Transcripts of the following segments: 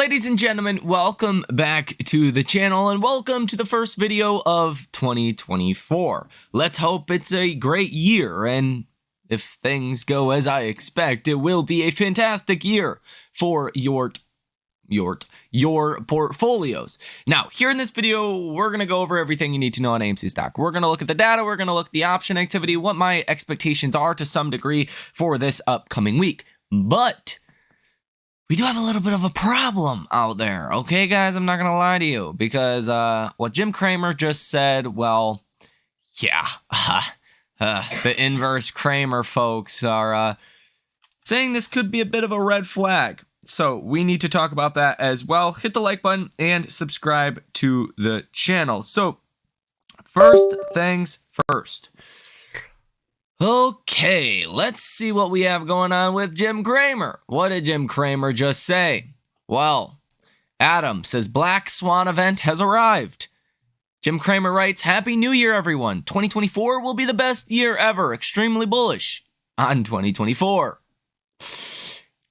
Ladies and gentlemen, welcome back to the channel and welcome to the first video of 2024. Let's hope it's a great year, and if things go as I expect, it will be a fantastic year for your portfolios. Now, here in this video, we're going to go over everything you need to know on AMC Stock. We're going to look at the data, we're going to look at the option activity, what my expectations are to some degree for this upcoming week. But we do have a little bit of a problem out there, okay, guys? I'm not going to lie to you, because what Jim Cramer just said, well, yeah, the inverse Cramer folks are saying this could be a bit of a red flag. So we need to talk about that as well. Hit the like button and subscribe to the channel. So first things first. Okay, let's see what we have going on with Jim Cramer. What did Jim Cramer just say? Well, Adam says Black Swan event has arrived. Jim Cramer writes, Happy New Year, everyone. 2024 will be the best year ever. Extremely bullish on 2024.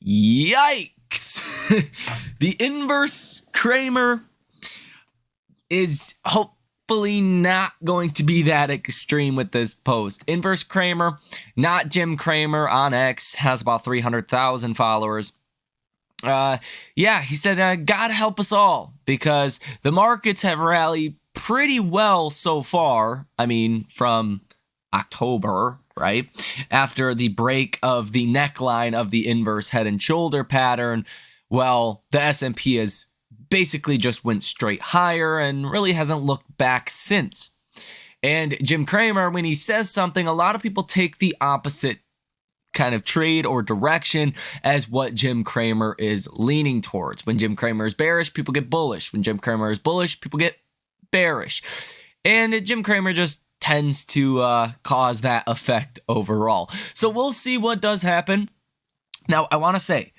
Yikes. The inverse Cramer is hopefully not going to be that extreme with this post. Inverse Cramer, not Jim Cramer on X, has about 300,000 followers. Yeah, he said, God help us all, because the markets have rallied pretty well so far. I mean, from October, right? After the break of the neckline of the inverse head and shoulder pattern, well, the S&P has basically just went straight higher and really hasn't looked back since. And Jim Cramer, when he says something, a lot of people take the opposite kind of trade or direction as what Jim Cramer is leaning towards. When Jim Cramer is bearish, people get bullish. When Jim Cramer is bullish, people get bearish. And Jim Cramer just tends to cause that effect overall. So we'll see what does happen. Now, I want to say,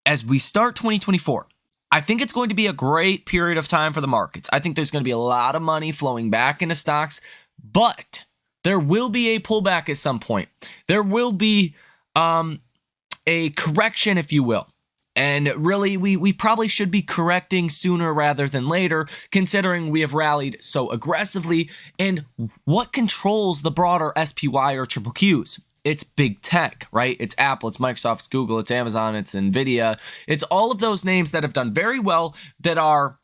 as we start 2024, I think it's going to be a great period of time for the markets. I think there's going to be a lot of money flowing back into stocks, but there will be a pullback at some point. There will be a correction, if you will. And really, we probably should be correcting sooner rather than later, considering we have rallied so aggressively. And what controls the broader SPY or triple Qs? It's big tech, right? It's Apple, it's Microsoft, it's Google, it's Amazon, it's Nvidia. It's all of those names that have done very well that are,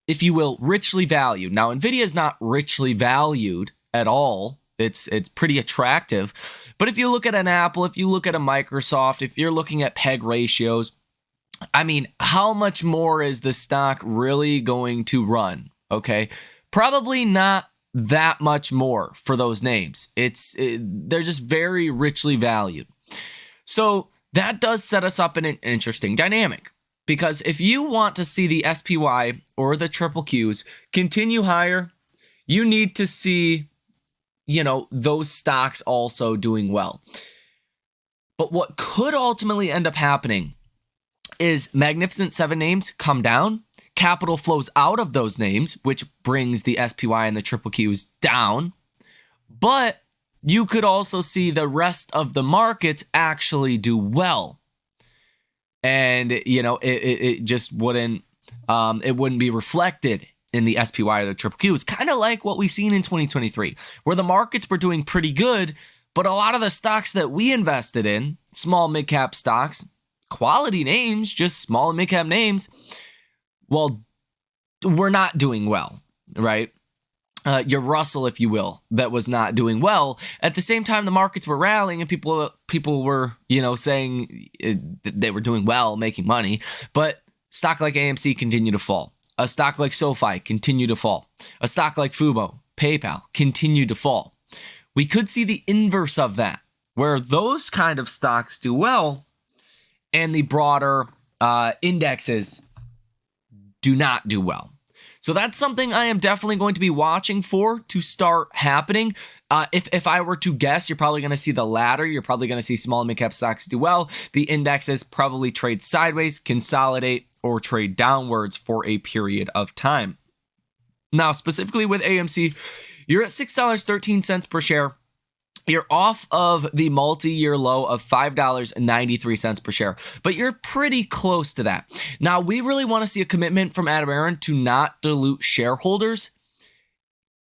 if you will, richly valued. Now, Nvidia is not richly valued at all. It's pretty attractive. But if you look at an Apple, if you look at a Microsoft, if you're looking at PEG ratios, I mean, how much more is the stock really going to run? Okay, probably not that much more for those names. They're just very richly valued. So that does set us up in an interesting dynamic, because if you want to see the SPY or the triple Qs continue higher, you need to see, you know, those stocks also doing well. But what could ultimately end up happening is Magnificent Seven names come down, capital flows out of those names, which brings the SPY and the triple Qs down. But you could also see the rest of the markets actually do well. And, you know, it just wouldn't, it wouldn't be reflected in the SPY or the triple Qs. Kind of like what we've seen in 2023, where the markets were doing pretty good, but a lot of the stocks that we invested in, small mid-cap stocks, quality names, just small and mid-cap names, well, we're not doing well, right? Your Russell, if you will, that was not doing well. At the same time, the markets were rallying and people were, you know, saying they were doing well, making money. But stock like AMC continued to fall. A stock like SoFi continued to fall. A stock like Fubo, PayPal continued to fall. We could see the inverse of that, where those kind of stocks do well and the broader indexes do not do well. So that's something I am definitely going to be watching for to start happening. If I were to guess, you're probably going to see the latter. You're probably going to see small and mid-cap stocks do well. The indexes probably trade sideways, consolidate, or trade downwards for a period of time. Now, specifically with AMC, you're at $6.13 per share. You're off of the multi-year low of $5.93 per share, but you're pretty close to that. Now, we really want to see a commitment from Adam Aron to not dilute shareholders,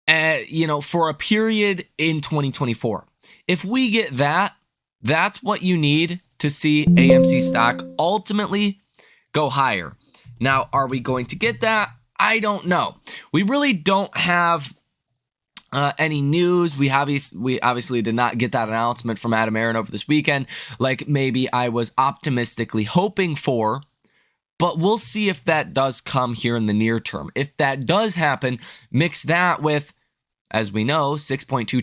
for a period in 2024. If we get that, that's what you need to see AMC stock ultimately go higher. Now, are we going to get that? I don't know. We really don't have any news. We obviously did not get that announcement from Adam Aron over this weekend, like maybe I was optimistically hoping for. But we'll see if that does come here in the near term. If that does happen, mix that with, as we know, $6.2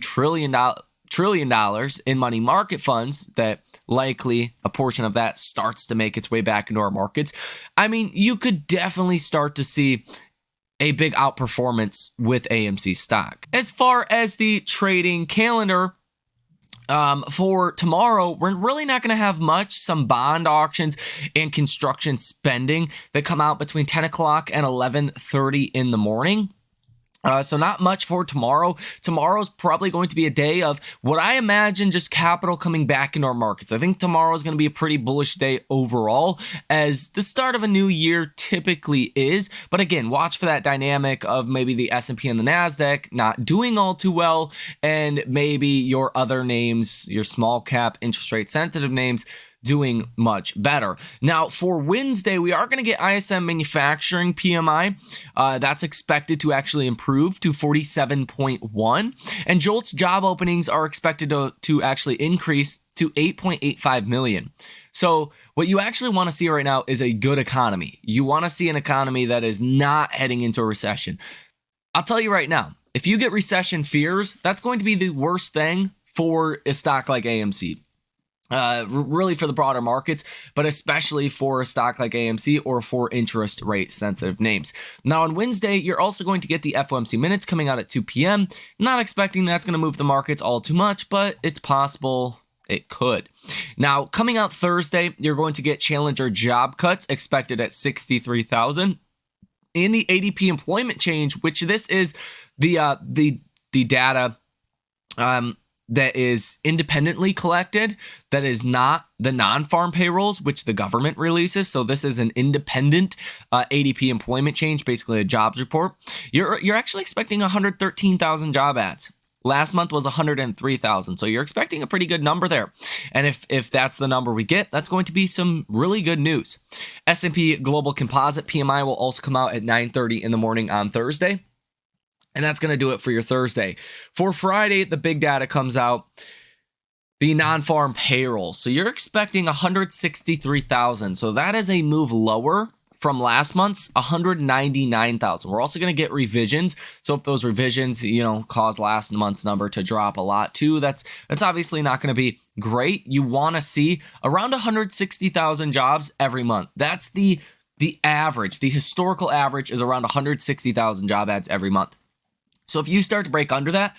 trillion in money market funds, that likely a portion of that starts to make its way back into our markets. I mean, you could definitely start to see a big outperformance with AMC stock. As far as the trading calendar, for tomorrow, we're really not going to have much. Some bond auctions and construction spending that come out between 10 o'clock and 11:30 in the morning. So not much for tomorrow. Tomorrow's probably going to be a day of what I imagine just capital coming back into our markets. I think tomorrow is going to be a pretty bullish day overall, as the start of a new year typically is. But again, watch for that dynamic of maybe the S&P and the NASDAQ not doing all too well, and maybe your other names, your small cap interest rate sensitive names, doing much better. Now, for Wednesday, we are going to get ISM manufacturing PMI. That's expected to actually improve to 47.1. And JOLTS job openings are expected to actually increase to 8.85 million. So what you actually want to see right now is a good economy. You want to see an economy that is not heading into a recession. I'll tell you right now, if you get recession fears, that's going to be the worst thing for a stock like AMC. Really for the broader markets, but especially for a stock like AMC or for interest rate sensitive names. Now on Wednesday, you're also going to get the FOMC minutes coming out at 2 p.m. Not expecting that's going to move the markets all too much, but it's possible it could. Now coming out Thursday, you're going to get challenger job cuts expected at 63,000. In the ADP employment change, which this is the data that is independently collected, that is not the non-farm payrolls, which the government releases. So this is an independent ADP employment change, basically a jobs report. You're actually expecting 113,000 job ads. Last month was 103,000. So you're expecting a pretty good number there. And if that's the number we get, that's going to be some really good news. S&P Global Composite PMI will also come out at 9:30 in the morning on Thursday. And that's going to do it for your Thursday. For Friday, the big data comes out, the non-farm payroll. So you're expecting 163,000. So that is a move lower from last month's 199,000. We're also going to get revisions. So if those revisions, cause last month's number to drop a lot too, that's obviously not going to be great. You want to see around 160,000 jobs every month. That's the average. The historical average is around 160,000 job ads every month. So if you start to break under that,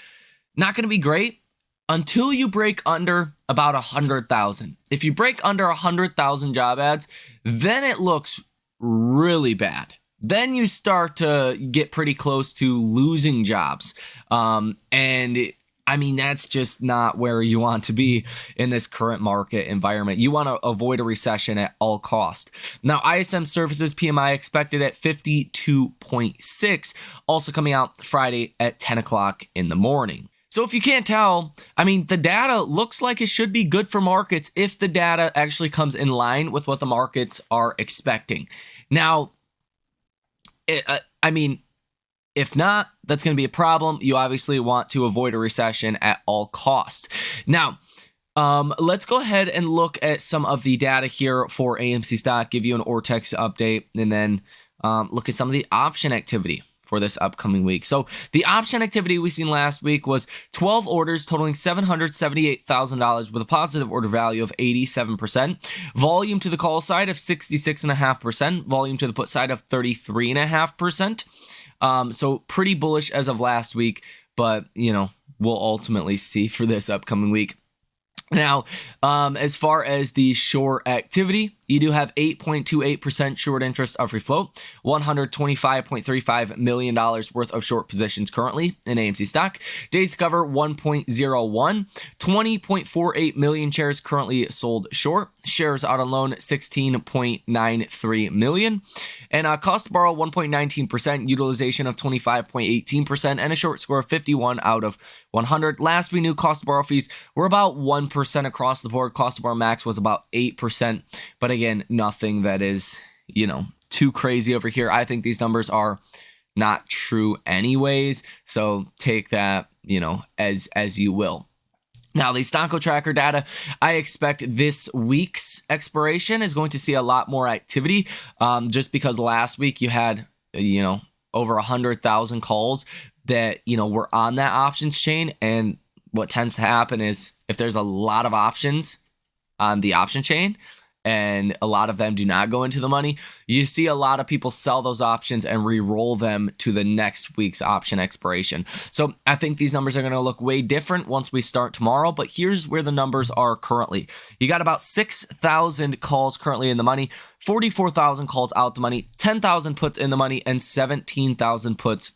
not going to be great until you break under about 100,000. If you break under 100,000 job ads, then it looks really bad. Then you start to get pretty close to losing jobs. That's just not where you want to be in this current market environment. You want to avoid a recession at all cost. Now, ISM Services PMI expected at 52.6, also coming out Friday at 10 o'clock in the morning. So if you can't tell, the data looks like it should be good for markets if the data actually comes in line with what the markets are expecting. Now, if not, that's going to be a problem. You obviously want to avoid a recession at all costs. Now, let's go ahead and look at some of the data here for AMC stock, give you an Ortex update, and then look at some of the option activity for this upcoming week. So the option activity we seen last week was 12 orders totaling $778,000 with a positive order value of 87%. Volume to the call side of 66.5%. Volume to the put side of 33.5%. So pretty bullish as of last week, but we'll ultimately see for this upcoming week. Now, as far as the short activity, you do have 8.28% short interest of free float, $125.35 million worth of short positions currently in AMC stock. Days to cover 1.01, 20.48 million shares currently sold short. Shares out on loan 16.93 million. And cost to borrow 1.19%, utilization of 25.18%, and a short score of 51 out of 100. Last we knew, cost to borrow fees were about 1% across the board. Cost to borrow max was about 8%. But again, nothing that is, too crazy over here. I think these numbers are not true anyways. So take that, as you will. Now, the Stocko Tracker data, I expect this week's expiration is going to see a lot more activity, just because last week you had, over 100,000 calls that, were on that options chain. And what tends to happen is if there's a lot of options on the option chain and a lot of them do not go into the money, you see a lot of people sell those options and re-roll them to the next week's option expiration. So I think these numbers are going to look way different once we start tomorrow, but here's where the numbers are currently. You got about 6,000 calls currently in the money, 44,000 calls out the money, 10,000 puts in the money, and 17,000 puts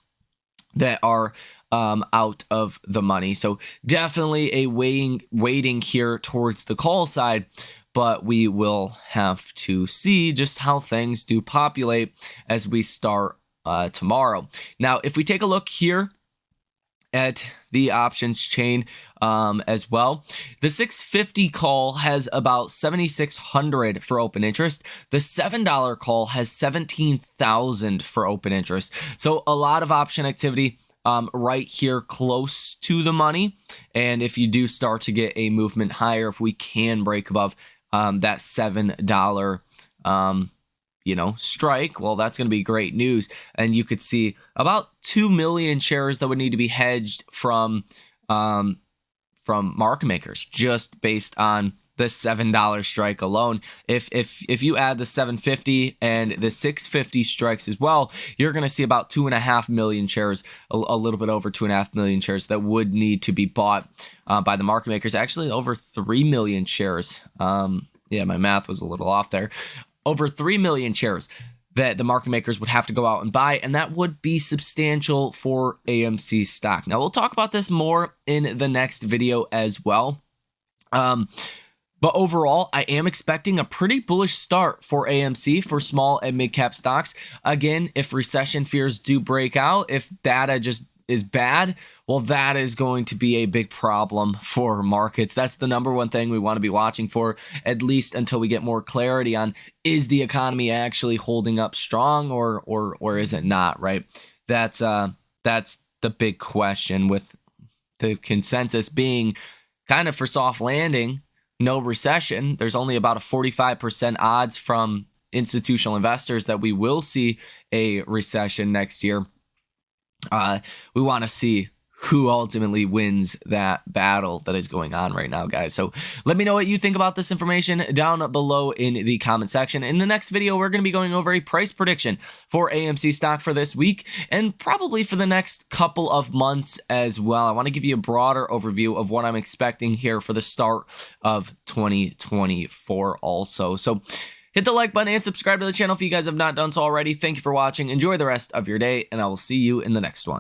that are out of the money. So definitely a waiting here towards the call side, but we will have to see just how things do populate as we start tomorrow. Now, if we take a look here at the options chain as well, the 650 call has about 7,600 for open interest. The $7 call has 17,000 for open interest. So a lot of option activity right here close to the money. And if you do start to get a movement higher, if we can break above that $7 strike, well, that's going to be great news. And you could see about 2 million shares that would need to be hedged from market makers just based on the $7 strike alone. If you add the 750 and the 650 strikes as well, you're going to see about 2.5 million shares, a little bit over 2.5 million shares that would need to be bought by the market makers. Actually, over 3 million shares. Yeah, my math was a little off there. Over 3 million shares that the market makers would have to go out and buy, and that would be substantial for AMC stock. Now, we'll talk about this more in the next video as well. But overall, I am expecting a pretty bullish start for AMC for small and mid cap stocks. Again, if recession fears do break out, if data just is bad, well, that is going to be a big problem for markets. That's the number one thing we want to be watching for, at least until we get more clarity on, is the economy actually holding up strong or is it not, right? That's the big question, with the consensus being kind of for soft landing, no recession. There's only about a 45% odds from institutional investors that we will see a recession next year. We want to see who ultimately wins that battle that is going on right now, guys. So let me know what you think about this information down below in the comment section. In the next video, we're going to be going over a price prediction for AMC stock for this week and probably for the next couple of months as well. I want to give you a broader overview of what I'm expecting here for the start of 2024 also. So hit the like button and subscribe to the channel if you guys have not done so already. Thank you for watching. Enjoy the rest of your day, and I will see you in the next one.